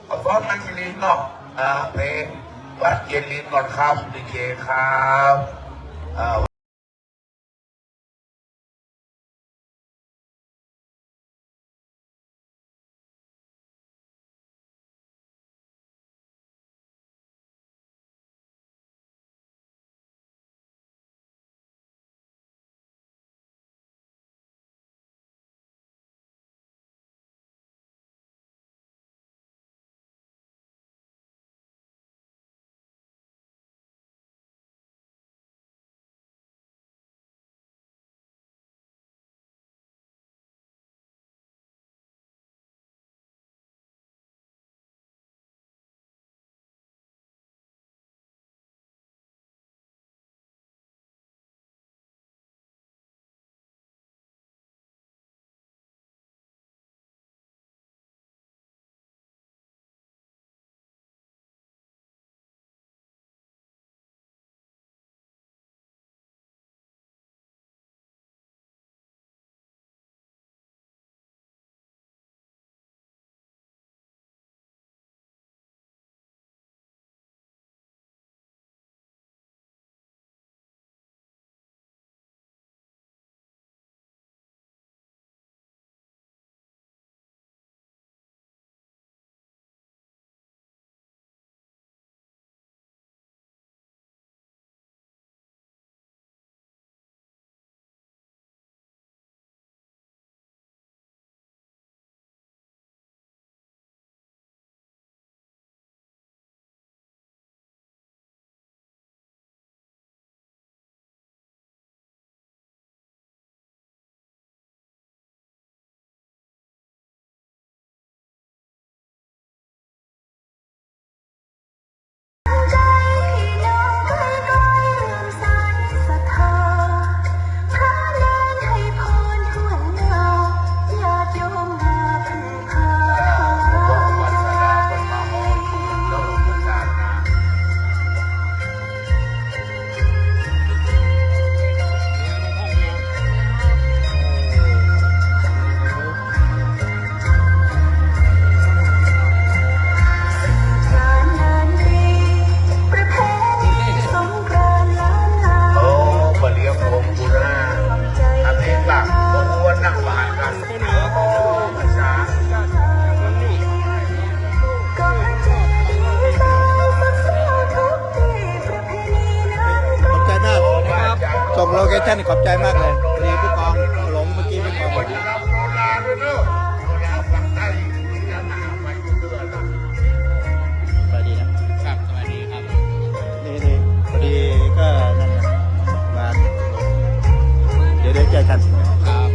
เอาฟ้อนมาเจริญเนาะเพลงวัดเจริญก่อนครับดีเจครับส่งโลเคชั่นขอบใจมากเลยดีผู้กองหลงเมื่อกี้ผู้กองบอกสวัสดีนะครับสวัสดีครับนี่พอดีก็นั่นนะมาเดี๋ยวเจอกันครับ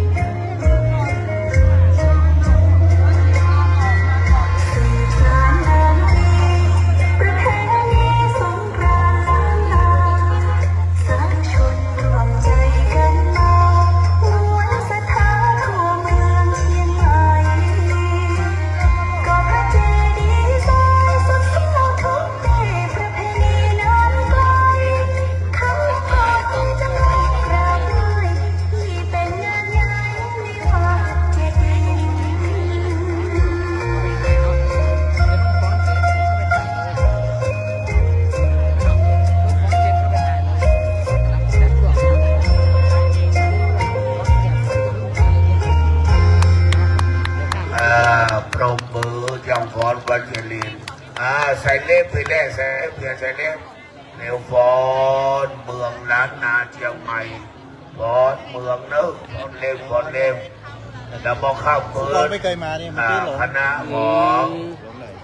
ปรบมือจังฟอนวัดเจริญใส่เล็บไปแล้วใส่เพื่อใส่เล็บเร็วฟอนเมืองล้านนาเชียงใหม่ฟอนเมืองเนอะฟอนเล็บแต่บอกข้าวเมืองไม่เคยมาเนี่ยเมื่อกี้หลงคณะของ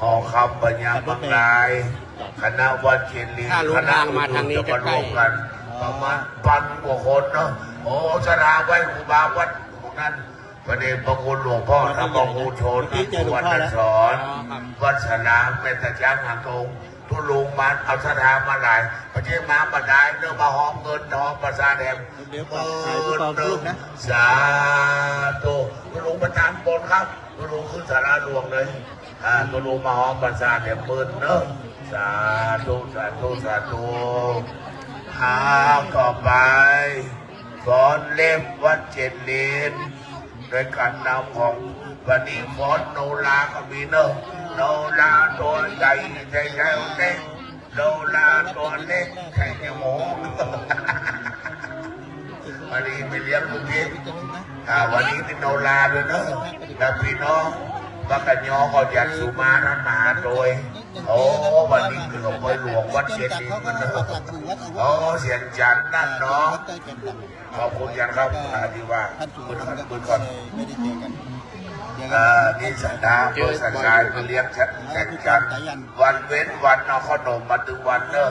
หอคำปัญญาบางรายคณะวัดเจริญคณะมาทางนี้จะรวมกันประมาณ1,000 กว่าคนเนาะโอ้ชนะไว้ครูบาวัดนั้นประเด็นพระคุณหลวงพ่อธรรมภูชนวัดนันสอนวัดสนามเมตจ้างหางตรงทุลุงมันเอาสถานมาหลายประเทศมาบันไดเนื้อมาหอมเงินทองประสาแดงหนึ่งสาธุทุลุงประจานบนครับทุลุงขึ้นสาราหลวงเลยทุลุงมาหอมประสาแดงหมื่นเนอะสาธุต่อไปสอนเล็บวัดเจริญโดยการนำของวันนี้ฟอนโนราก็มีเนอะ โนราตัวใหญ่ใจเจ้าเต้โนราตัวเล็กแค่จมูกวันนี้ไปเลี้ยงลูกเองวันนี้เป็นโนราด้วยเนอะแล้วพี่น้องบักกันยอก็อยากสุมาท่านมาโดยโอ้วันนี้คือหลวงพ่อหลวงวัดเชียงดินมันเนอะโอ้เสียงจันทร์นั่นเนาะขอบคุณยังครับที่ว่าบุญก่อนนี่สันดาเพื่อสันดาเลี้ยงแข่งกันวันเว้นวันเอาขนมมาถึงวันเนอะ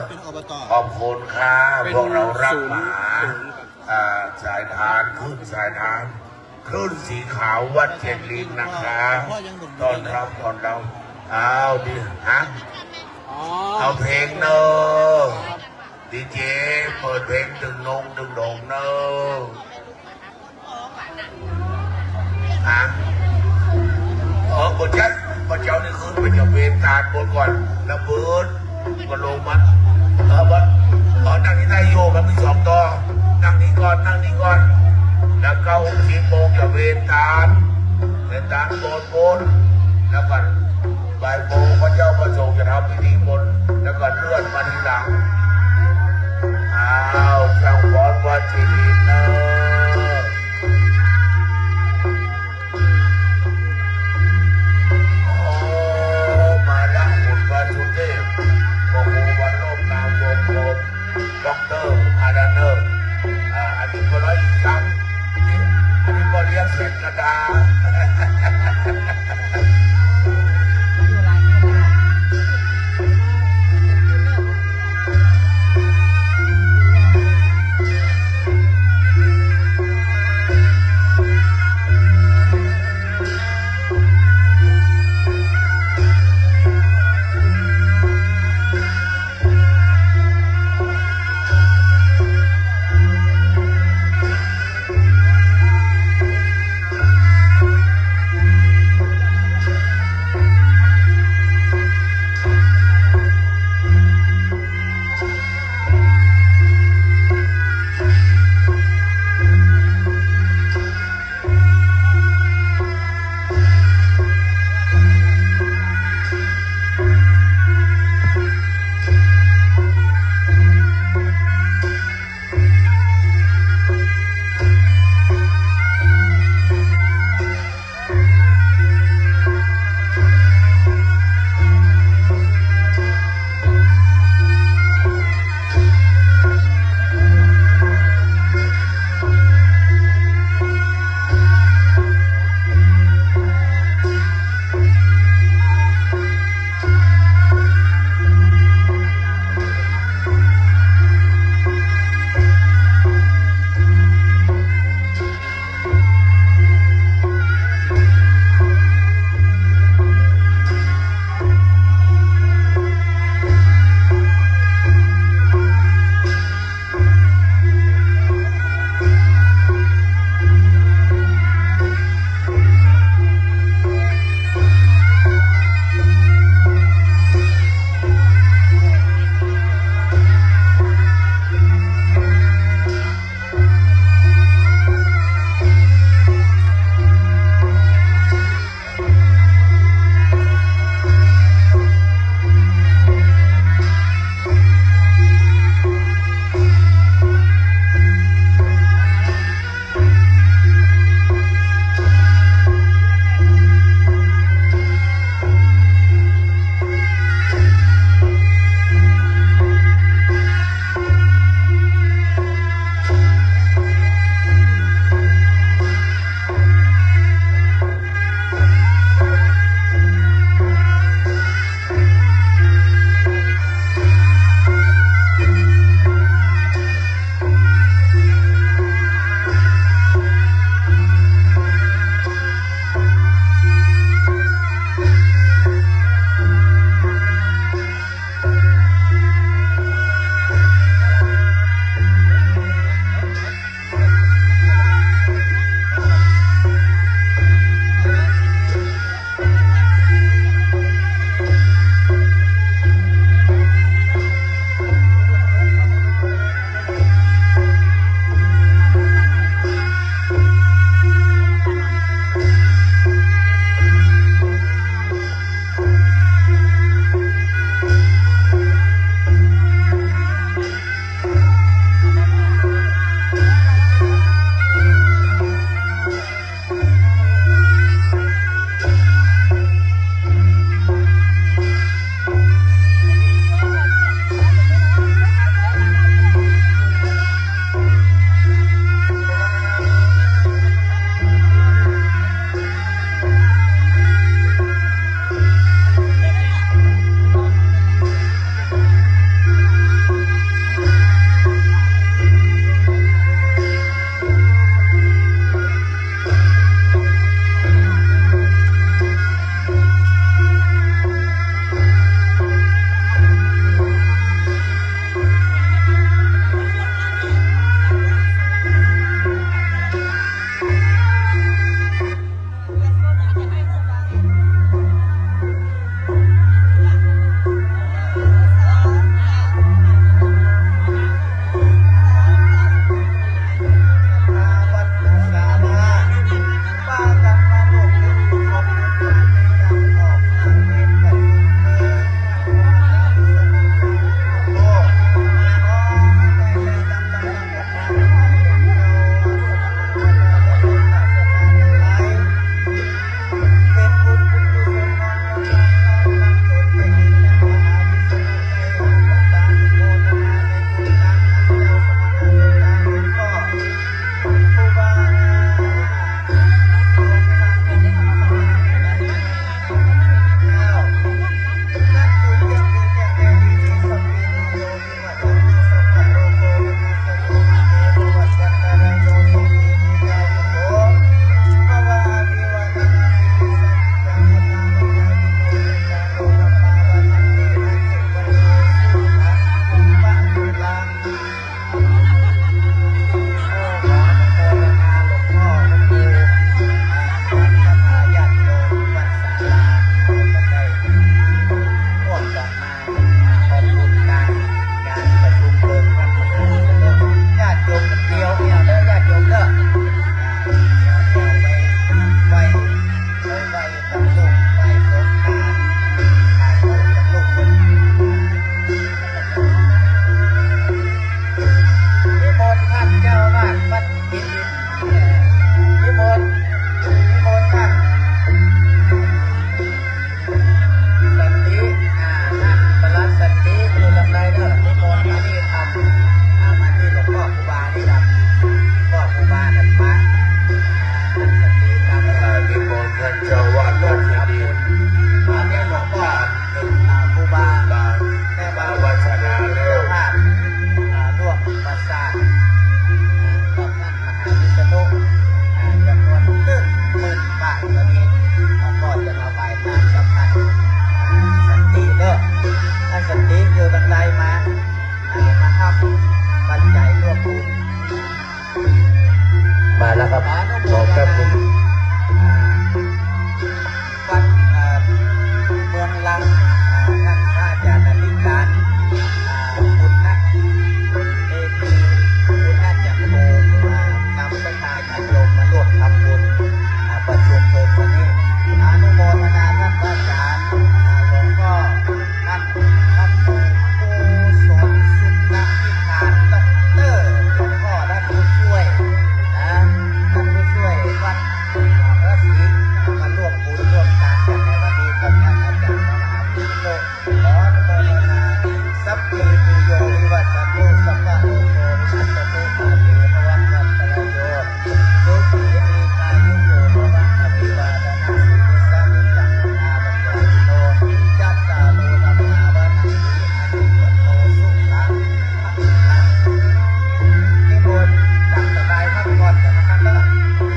ขอบคุณค่ะพวกเรารักหมาสายทานขึ้นสายทานขึ้นสีขาววัดเชียงลิงนะคะตอนรับตอนเราเอาดิฮะเอาเพลงเนอะดีเจเปิดเพลงดึงนงดึงโด่งเนอะฮะบนยัดบนเจ้านี่คือเป็นเจ้าเวรตาบนก่อนแล้วเบิร์ดก็ลงมันบัดนั่งที่ได้โยมันมีสองตัวนั่งนี่ก่อนนั่งนี่ก่อนแล้วก็ทีโมงจะเวรตาโบนแล้วก็บ่ายโมงพระเจ้าประสงค์จะทำพิธีบนแล้วก็เลื่อนมาทีหลังอ้าวเจ้าบอลวัดจีนเนอมาละบุญวัดสุเทพโอ้โหวันโลกนามวงกลมด็อกเตอร์อาดาเนอร์อันนี้ก็ร้อยอีกครั้งอันนี้ก็เรียกเสร็จกระดา นะครับรอแป๊บนึง วัดเมืองลังท่านพระอาจารย์อธิการคุณนัทเอกีคุณนัทจักรโมนำประชาชนลงมาร่วมทำบุญประชุมเพลิงวันนี้อนุโมทนาท่านพระอาจารย์หลวงพ่อท่านพระครูสอนสุนทรพิธานดอกเตอร์หลวงพ่อท่านผู้ช่วยท่านผู้ช่วยวัดพระศรีมาร่วมบุญร่วมทานกันในวันนี้กับท่านอาจารย์มหาวิทยาลัยขออนุโมทนาสัพเพปิโยวิวัชชันโตสัพพะโอโควินัสตุมาเตภวัตวันตรายโยสุขีมีกายุโยภวะอภิวาทนาสิริสานิจังนาบัญญัติโนจัตตาโลธรรมาวันติอายุวันโตสุขังนิมนต์ตั้งสบายพักผ่อนกันนะครับแล้ว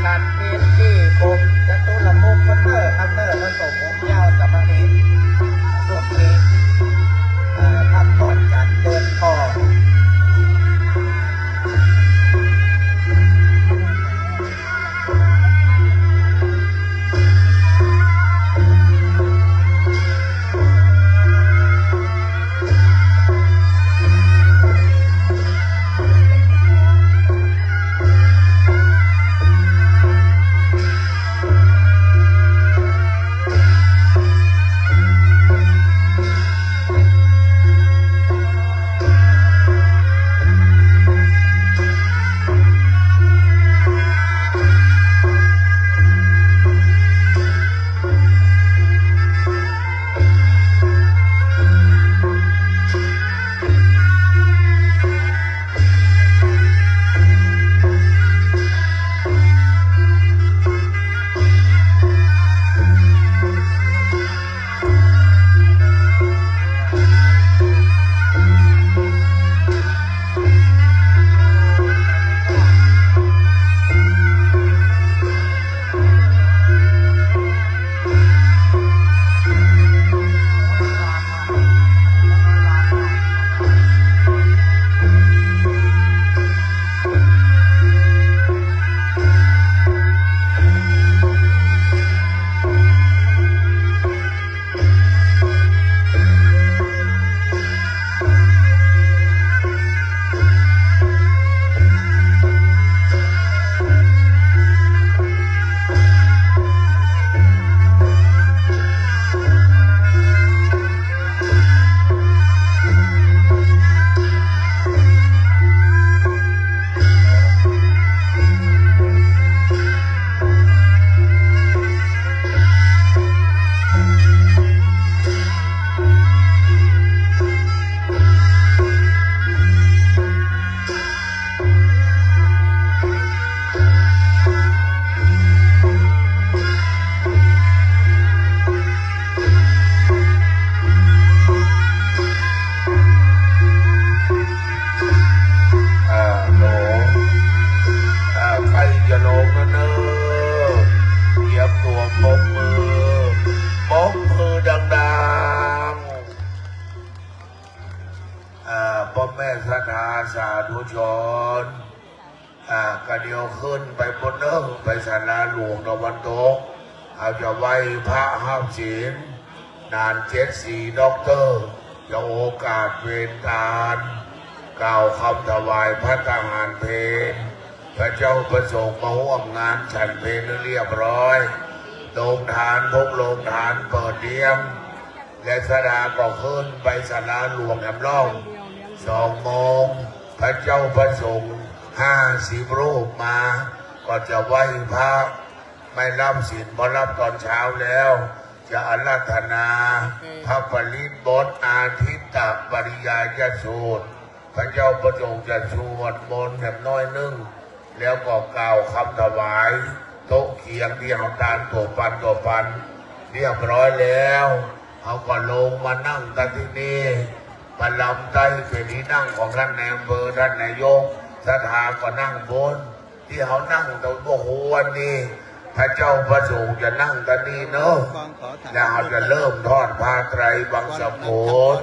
ขาดเพียงที่ผมจะตุลมุกคัมเมอร์พระสงฆ์องค์เจ้าสมณีสุขีพักผ่อนกันเดินคอพ่อแม่ศรัทธาสาธุชนกระเดียวขึ้นไปบนเนื้อไปศาลาหลวงตะวันตกเอาจะไหว้พระห้ามศีลนาน74 ด็อกเตอร์จะโอกาสเวรการกล่าวคำถวายพระทหารเพลพระเจ้าประสงค์มาร่วมงานฉันเพลเรียบร้อยโรงทานพกโรงทานเปิดเลี้ยงและสดาก็ขึ้นไปศาลาหลวงแหลมล่อง2 โมงพระเจ้าประสงค์50 รูปมาก็จะไหว้พระไม่รับศีลพอรับตอนเช้าแล้วจะอาราธนาพระปริตบทอาทิตตปริยายสูตรพระเจ้าประสงค์จะสวดมนต์แบบน้อยนึงแล้วก็กล่าวคำถวายโต๊ะเขียงที่เอาตาลตัวปันเรียบร้อยแล้วเอาก็ลงมานั่งกันที่นี่มาลำใต้เป็นที่นั่งของท่านนายอำเภอท่านนายกศรัทธาก็นั่งบนที่เขานั่งตรงโอ้โหวันนี้พระเจ้าประสงค์จะนั่งกันนี่เนอะแล้วเขาจะเริ่มทอดผ้าไตรบางสกุล